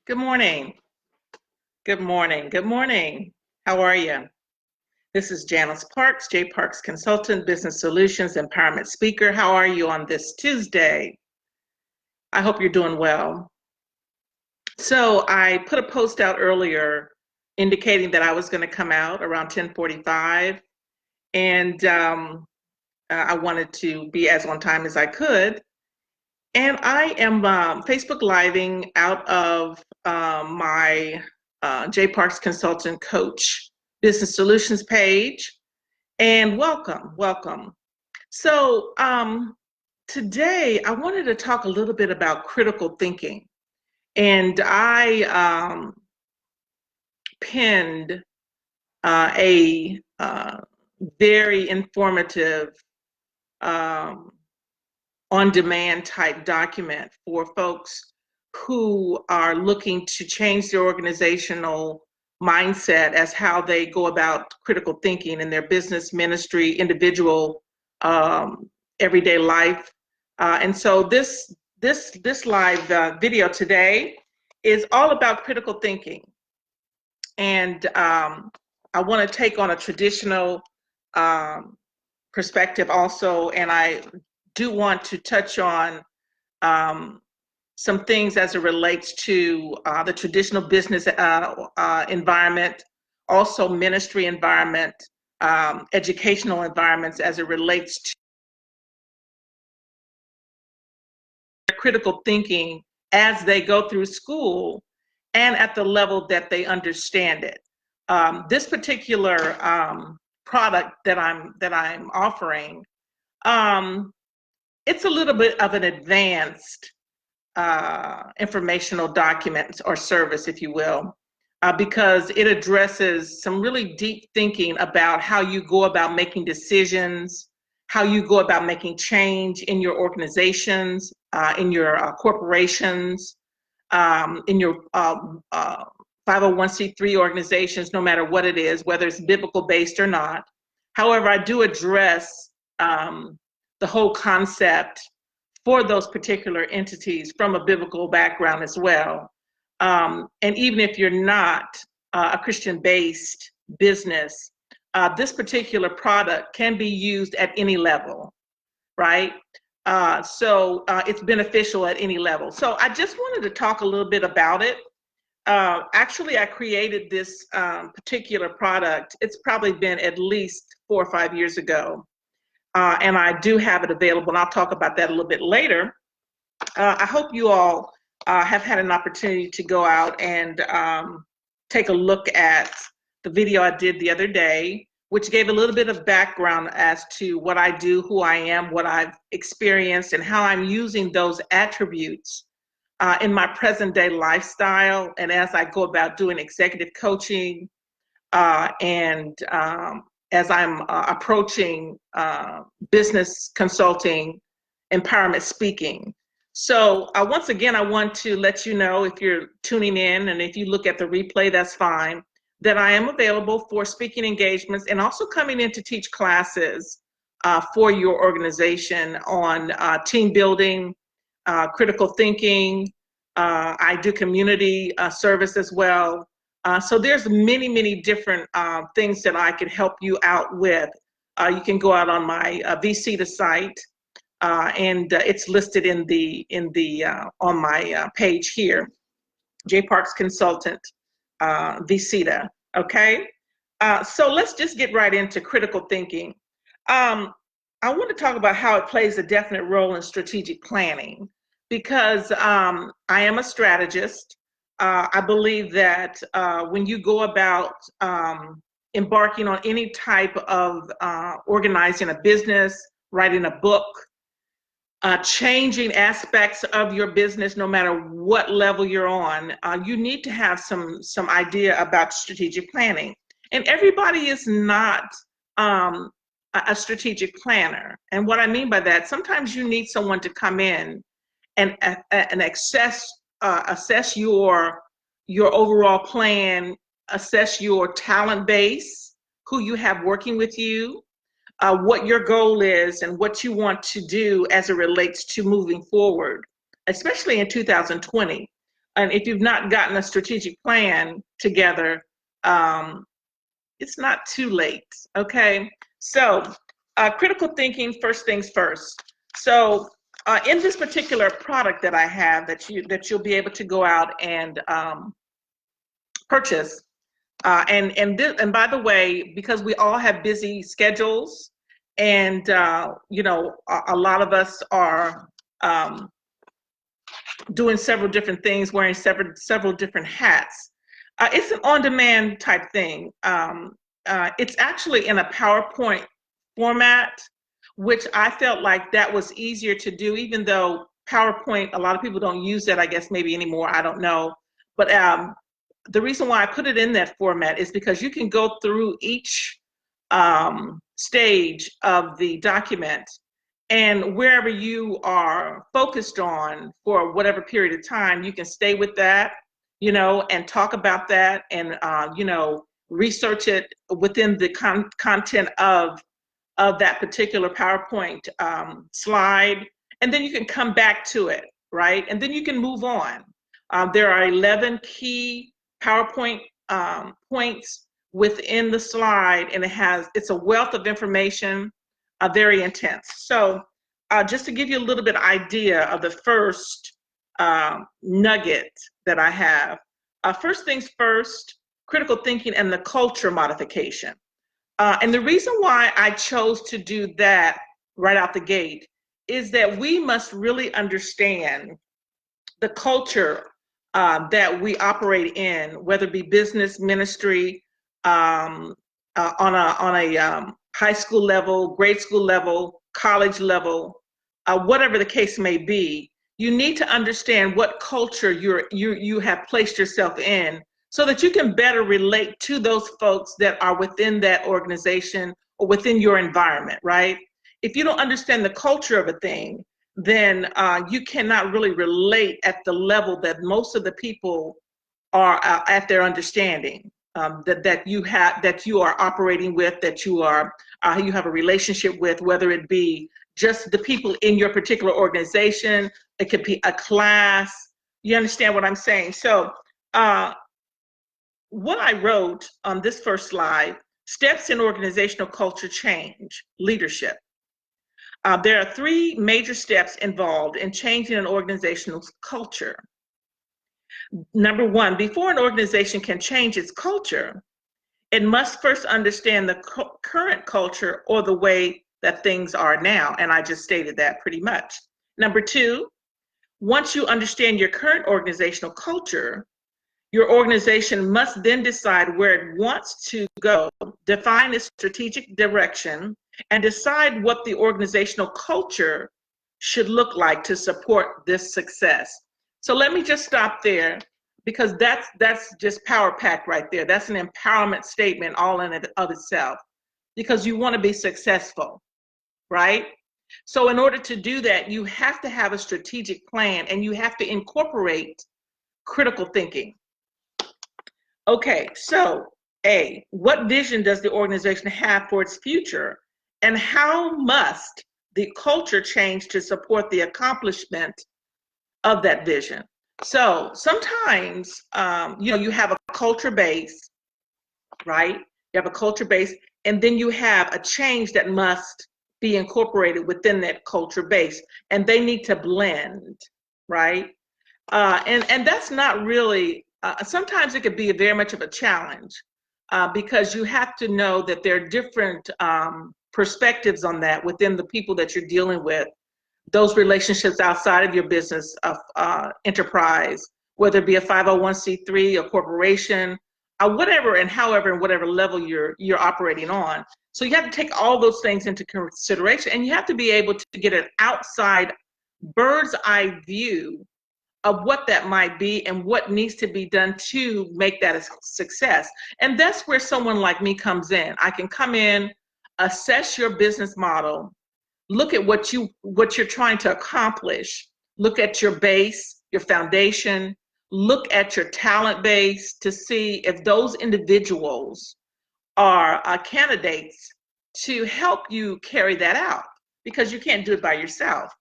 Good morning. Good morning. Good morning. How are you? This is Janice Parks, J Parks Consultant, Business Solutions Empowerment Speaker. How are you on this Tuesday? I hope you're doing well. So I put a post out earlier indicating that I was going to come out around 10:45, and I wanted to be as on time as I could. And I am Facebook Living out of my J Parks Consultant Coach Business Solutions page. And welcome. So today I wanted to talk a little bit about critical thinking. And I penned a very informative on-demand type document for folks who are looking to change their organizational mindset as how they go about critical thinking in their business, ministry, individual, everyday life. And so this live video today is all about critical thinking. And I want to take on a traditional perspective also, and I do want to touch on some things as it relates to the traditional business environment, also ministry environment, educational environments as it relates to critical thinking as they go through school and at the level that they understand it. This particular product that I'm offering, it's a little bit of an advanced informational document or service, if you will, because it addresses some really deep thinking about how you go about making decisions, how you go about making change in your organizations, in your corporations, in your 501c3 organizations, no matter what it is, whether it's biblical based or not. However, I do address the whole concept for those particular entities from a biblical background as well. And even if you're not a Christian-based business, this particular product can be used at any level, right? So it's beneficial at any level. So I just wanted to talk a little bit about it. Actually, I created this particular product. It's probably been at least 4 or 5 years ago. And I do have it available, and I'll talk about that a little bit later. I hope you all have had an opportunity to go out and take a look at the video I did the other day, which gave a little bit of background as to what I do, who I am, what I've experienced, and how I'm using those attributes in my present day lifestyle and as I go about doing executive coaching and as I'm approaching business consulting, empowerment speaking. So once again, I want to let you know, if you're tuning in and if you look at the replay, that's fine, that I am available for speaking engagements and also coming in to teach classes for your organization on team building, critical thinking. I do community service as well. So there's many different things that I can help you out with. You can go out on my VCTA site, and it's listed in the on my page here, J Parks Consultant, VCTA. Okay, so let's just get right into critical thinking. I want to talk about how it plays a definite role in strategic planning, because I am a strategist. I believe that when you go about embarking on any type of organizing a business, writing a book, changing aspects of your business, no matter what level you're on, you need to have some idea about strategic planning. And everybody is not a strategic planner. And what I mean by that, sometimes you need someone to come in and assess your overall plan, assess your talent base, who you have working with you, what your goal is, and what you want to do as it relates to moving forward, especially in 2020. and if you've not gotten a strategic plan together, it's not too late. Okay, so critical thinking, first things first. So in this particular product that I have that you'll be able to go out and purchase, and by the way, because we all have busy schedules, and you know, a lot of us are doing several different things, wearing several different hats. It's an on-demand type thing. It's actually in a PowerPoint format, which I felt like that was easier to do, even though PowerPoint, a lot of people don't use that, I guess, maybe anymore, I don't know. But the reason why I put it in that format is because you can go through each stage of the document, and wherever you are focused on for whatever period of time, you can stay with that, you know, and talk about that, and you know, research it within the content of that particular PowerPoint slide, and then you can come back to it, right? And then you can move on. There are 11 key PowerPoint points within the slide, and it's a wealth of information, very intense. So just to give you a little bit of idea of the first nugget that I have, first things first, critical thinking and the culture modification. And the reason why I chose to do that right out the gate is that we must really understand the culture that we operate in, whether it be business, ministry, on a high school level, grade school level, college level, whatever the case may be. You need to understand what culture you have placed yourself in, so that you can better relate to those folks that are within that organization or within your environment, right? If you don't understand the culture of a thing, then you cannot really relate at the level that most of the people are at their understanding, that you are operating with, that you have a relationship with, whether it be just the people in your particular organization, it could be a class. You understand what I'm saying? So what I wrote on this first slide, steps in organizational culture change, leadership. There are 3 major steps involved in changing an organizational culture. Number 1, before an organization can change its culture, it must first understand the current culture, or the way that things are now. And I just stated that pretty much. Number 2, once you understand your current organizational culture, your organization must then decide where it wants to go, define its strategic direction, and decide what the organizational culture should look like to support this success. So let me just stop there, because that's just power packed right there. That's an empowerment statement all in and of itself, because you want to be successful, right? So in order to do that, you have to have a strategic plan, and you have to incorporate critical thinking. Okay, so A, what vision does the organization have for its future, and how must the culture change to support the accomplishment of that vision? So sometimes, you know, you have a culture base, right? You have a culture base, and then you have a change that must be incorporated within that culture base, and they need to blend, right? And that's not really, sometimes it could be very much of a challenge, because you have to know that there are different perspectives on that within the people that you're dealing with, those relationships outside of your business enterprise, whether it be a 501c3, a corporation, whatever and however and whatever level you're operating on. So you have to take all those things into consideration, and you have to be able to get an outside bird's eye view of what that might be and what needs to be done to make that a success. And that's where someone like me comes in. I can come in, assess your business model, look at what you're trying to accomplish, look at your base, your foundation, look at your talent base to see if those individuals are candidates to help you carry that out, because you can't do it by yourself.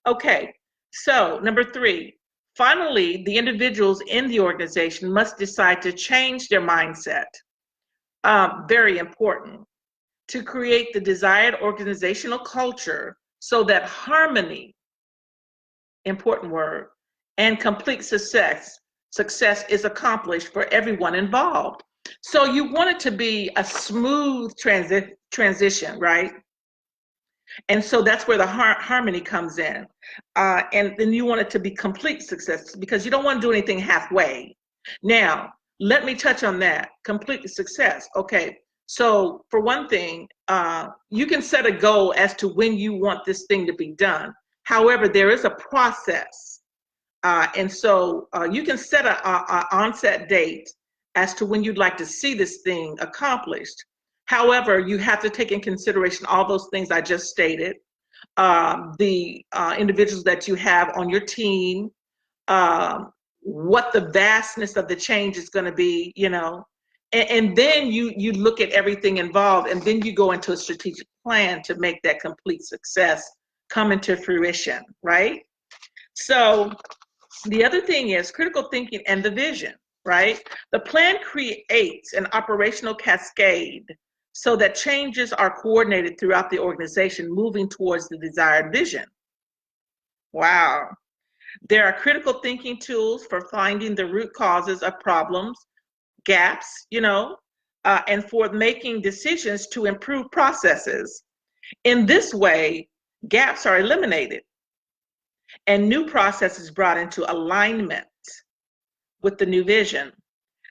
Okay, so number 3, Finally, the individuals in the organization must decide to change their mindset. Very important, to create the desired organizational culture so that harmony, important word, and complete success is accomplished for everyone involved. So you want it to be a smooth transition, right? And so that's where the harmony comes in. And then you want it to be complete success because you don't want to do anything halfway. Now, let me touch on that. Complete success. Okay. So for one thing, you can set a goal as to when you want this thing to be done. However, there is a process. And so you can set an onset date as to when you'd like to see this thing accomplished. However, you have to take in consideration all those things I just stated, the individuals that you have on your team, what the vastness of the change is going to be, you know, and then you look at everything involved, and then you go into a strategic plan to make that complete success come into fruition, right? So the other thing is critical thinking and the vision, right? The plan creates an operational cascade so that changes are coordinated throughout the organization, moving towards the desired vision. Wow. There are critical thinking tools for finding the root causes of problems, gaps, you know, and for making decisions to improve processes. In this way, gaps are eliminated and new processes brought into alignment with the new vision.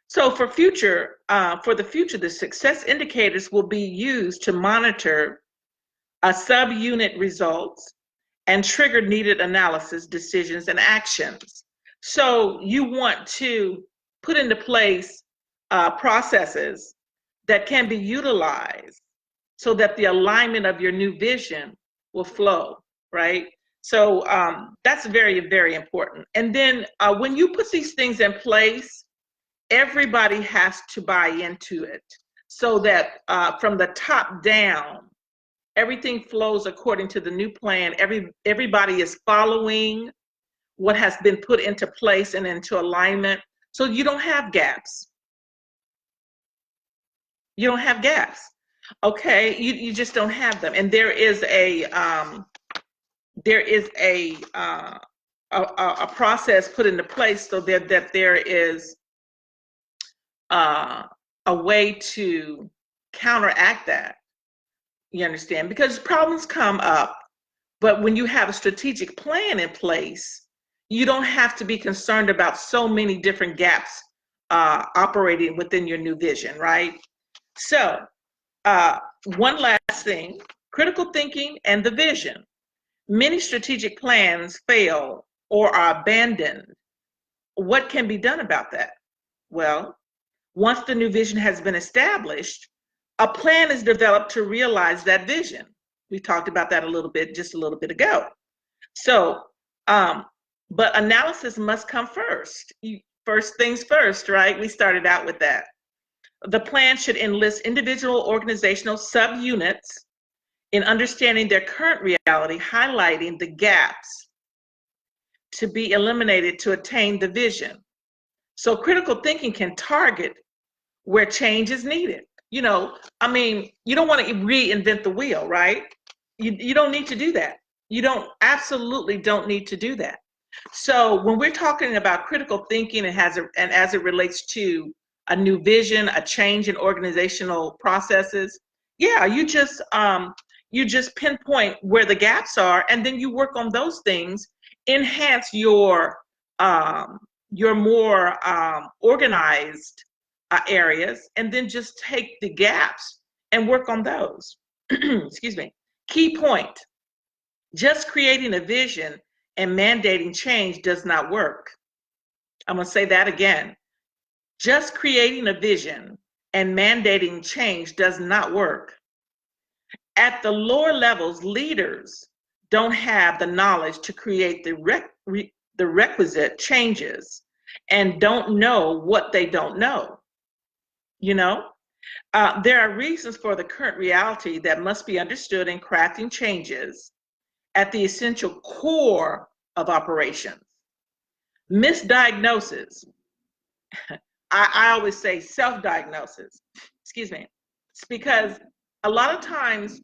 So for the future, the success indicators will be used to monitor subunit results and trigger needed analysis, decisions, and actions. So you want to put into place processes that can be utilized so that the alignment of your new vision will flow, right? So that's very, very important. And then when you put these things in place, everybody has to buy into it so that from the top down, everything flows according to the new plan. Everybody is following what has been put into place and into alignment. So you don't have gaps. You don't have gaps. Okay, you just don't have them. And there is a process put into place so that there is a way to counteract that. You understand? Because problems come up, but when you have a strategic plan in place, you don't have to be concerned about so many different gaps operating within your new vision, right? So one last thing, critical thinking and the vision. Many strategic plans fail or are abandoned. What can be done about that? Well, once the new vision has been established, a plan is developed to realize that vision. We talked about that just a little bit ago. So, but analysis must come first. First things first, right? We started out with that. The plan should enlist individual organizational subunits in understanding their current reality, highlighting the gaps to be eliminated to attain the vision. So critical thinking can target where change is needed. You know, I mean, you don't want to reinvent the wheel, right? You don't need to do that. You absolutely don't need to do that. So when we're talking about critical thinking and as it relates to a new vision, a change in organizational processes, yeah, you just pinpoint where the gaps are, and then you work on those things, enhance your more organized areas, and then just take the gaps and work on those. Excuse me. Key point, just creating a vision and mandating change does not work. I'm going to say that again. Just creating a vision and mandating change does not work. At the lower levels, leaders don't have the knowledge to create the requisite changes and don't know what they don't know. You know, there are reasons for the current reality that must be understood in crafting changes at the essential core of operations. Misdiagnosis. I always say self-diagnosis. Excuse me. It's because a lot of times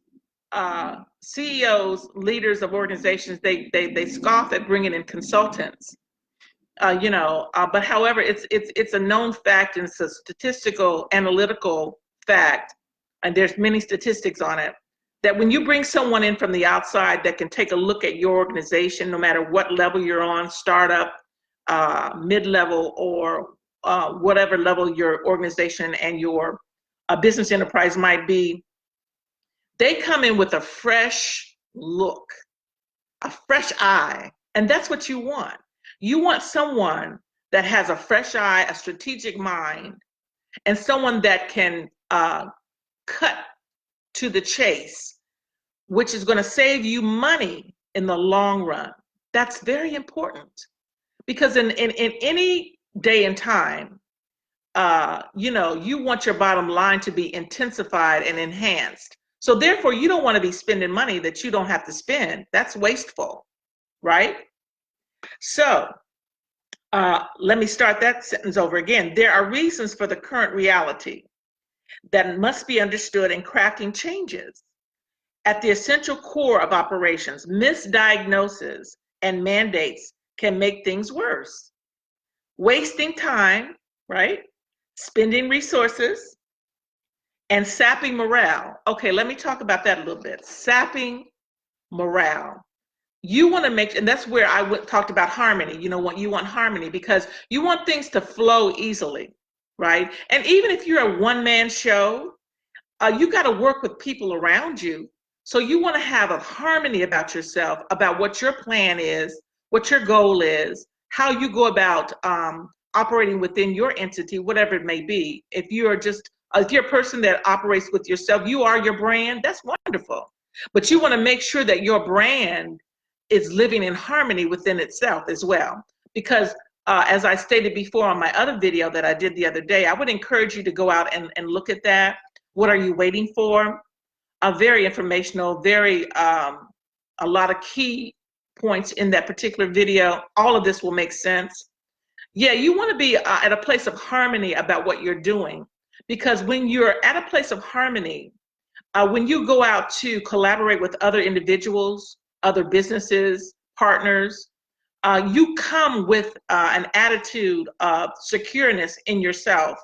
CEOs, leaders of organizations, they scoff at bringing in consultants. But however, it's a known fact, and it's a statistical, analytical fact, and there's many statistics on it, that when you bring someone in from the outside that can take a look at your organization, no matter what level you're on, startup, mid-level, or whatever level your organization and your business enterprise might be, they come in with a fresh look, a fresh eye, and that's what you want. You want someone that has a fresh eye, a strategic mind, and someone that can cut to the chase, which is going to save you money in the long run. That's very important, because in any day and time, you want your bottom line to be intensified and enhanced. So therefore, you don't want to be spending money that you don't have to spend. That's wasteful, right? So let me start that sentence over again. There are reasons for the current reality that must be understood in crafting changes. At the essential core of operations, misdiagnosis and mandates can make things worse. Wasting time, right? Spending resources, and sapping morale. Okay, let me talk about that a little bit. Sapping morale. You want to make, and that's where I talked about harmony. You want harmony, because you want things to flow easily, right? And even if you're a one-man show, you got to work with people around you. So you want to have a harmony about yourself, about what your plan is, what your goal is, how you go about operating within your entity, whatever it may be. If you're a person that operates with yourself, you are your brand, that's wonderful. But you want to make sure that your brand is living in harmony within itself as well. Because as I stated before on my other video that I did the other day, I would encourage you to go out and look at that. What are you waiting for? Very informational, a lot of key points in that particular video. All of this will make sense. Yeah, you want to be at a place of harmony about what you're doing, because when you're at a place of harmony, when you go out to collaborate with other individuals, other businesses, partners, you come with an attitude of secureness in yourself,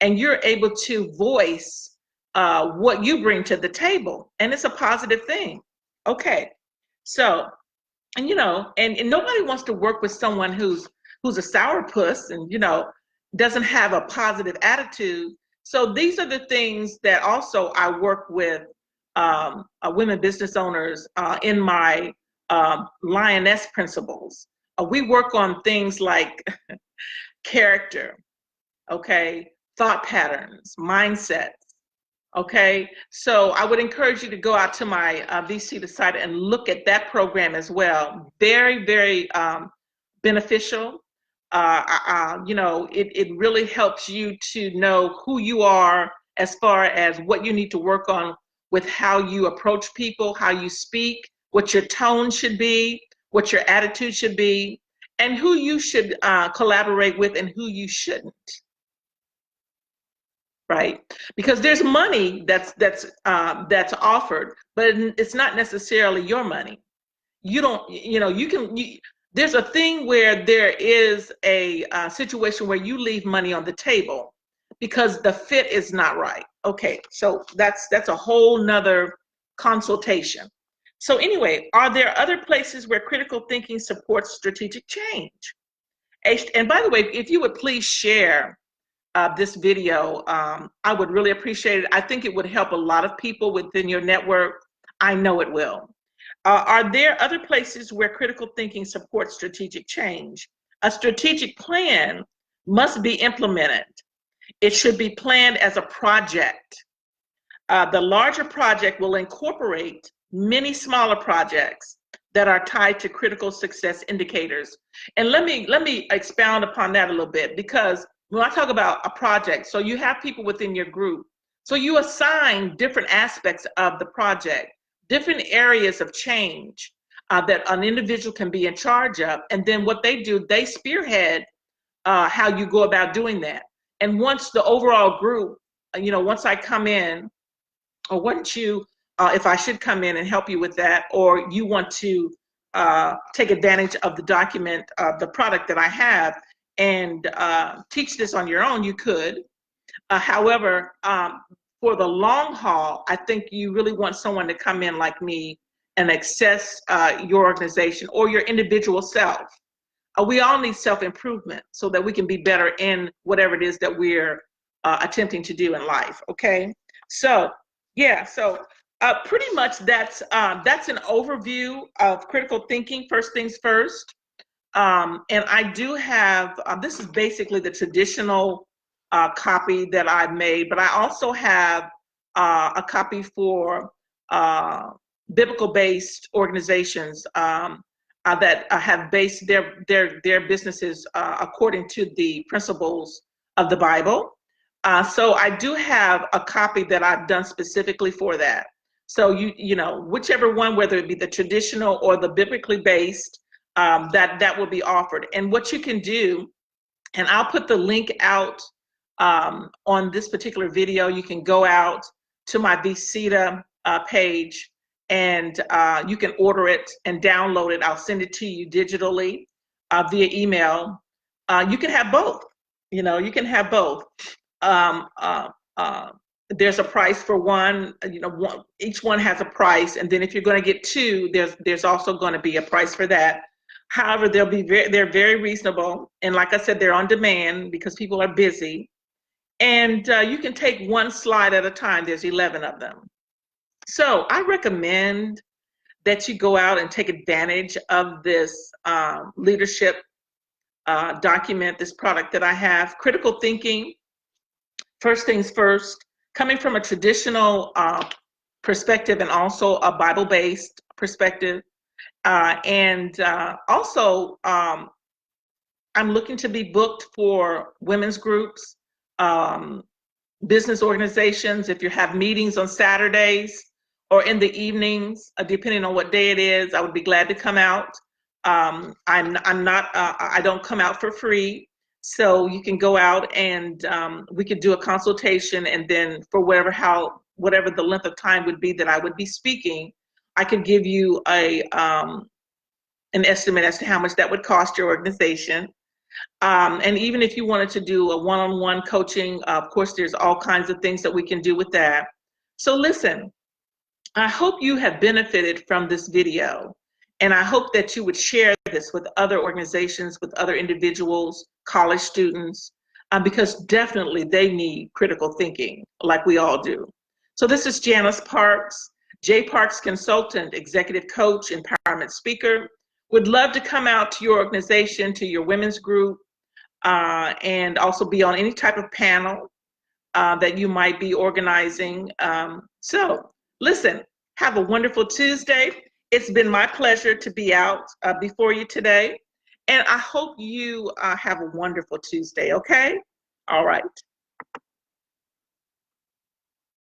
and you're able to voice what you bring to the table, and it's a positive thing. Okay, so, and and nobody wants to work with someone who's a sourpuss and doesn't have a positive attitude. So these are the things that also I work with women business owners in my Lioness Principles. We work on things like character, okay, thought patterns, mindsets. Okay, so I would encourage you to go out to my VC site and look at that program as well. Very, very beneficial. It really helps you to know who you are as far as what you need to work on with how you approach people, how you speak, what your tone should be, what your attitude should be, and who you should collaborate with and who you shouldn't. Right? Because there's money that's offered, but it's not necessarily your money. You don't, there's a thing where there is a situation where you leave money on the table because the fit is not right. Okay, so that's a whole nother consultation. So anyway, are there other places where critical thinking supports strategic change? And by the way, if you would please share this video, I would really appreciate it. I think it would help a lot of people within your network. I know it will. Are there other places where critical thinking supports strategic change? A strategic plan must be implemented. It should be planned as a project. The larger project will incorporate many smaller projects that are tied to critical success indicators. And let me expound upon that a little bit, because when I talk about a project, so you have people within your group, so you assign different aspects of the project, different areas of change. that an individual can be in charge of. And then what they do, they spearhead how you go about doing that. And once the overall group, once I come in, or once you, if I should come in and help you with that, or you want to take advantage of the document, the product that I have, and teach this on your own, you could. However, for the long haul, I think you really want someone to come in like me and access your organization or your individual self. We all need self-improvement so that we can be better in whatever it is that we're attempting to do in life, okay? So, yeah, so pretty much that's an overview of critical thinking, first things first. And I do have, this is basically the traditional copy that I made, but I also have a copy for biblical-based organizations that have based their businesses according to the principles of the Bible. So I do have a copy that I've done specifically for that. So whichever one, whether it be the traditional or the biblically based, that will be offered. And what you can do, and I'll put the link out on this particular video. You can go out to my VCETA page, and you can order it and download it. I'll send it to you digitally via email. You can have both. You can have both. There's a price for one. Each one has a price, and then if you're going to get two, there's also going to be a price for that. However, they're very reasonable, and like I said, they're on demand because people are busy. And you can take one slide at a time. There's 11 of them. So I recommend that you go out and take advantage of this leadership document, this product that I have. Critical thinking, first things first, coming from a traditional perspective and also a Bible-based perspective. And also, I'm looking to be booked for women's groups, business organizations. If you have meetings on Saturdays or in the evenings, depending on what day it is, I would be glad to come out. I don't come out for free, so you can go out and we could do a consultation, and then for whatever the length of time would be that I would be speaking, I could give you an estimate as to how much that would cost your organization. And even if you wanted to do a one-on-one coaching, of course, there's all kinds of things that we can do with that. So listen, I hope you have benefited from this video, and I hope that you would share this with other organizations, with other individuals, college students, because definitely they need critical thinking like we all do. So this is Janice Parks, J. Parks Consultant, Executive Coach, Empowerment Speaker. Would love to come out to your organization, to your women's group, and also be on any type of panel that you might be organizing. So listen, have a wonderful Tuesday. It's been my pleasure to be out before you today. And I hope you have a wonderful Tuesday, okay? All right.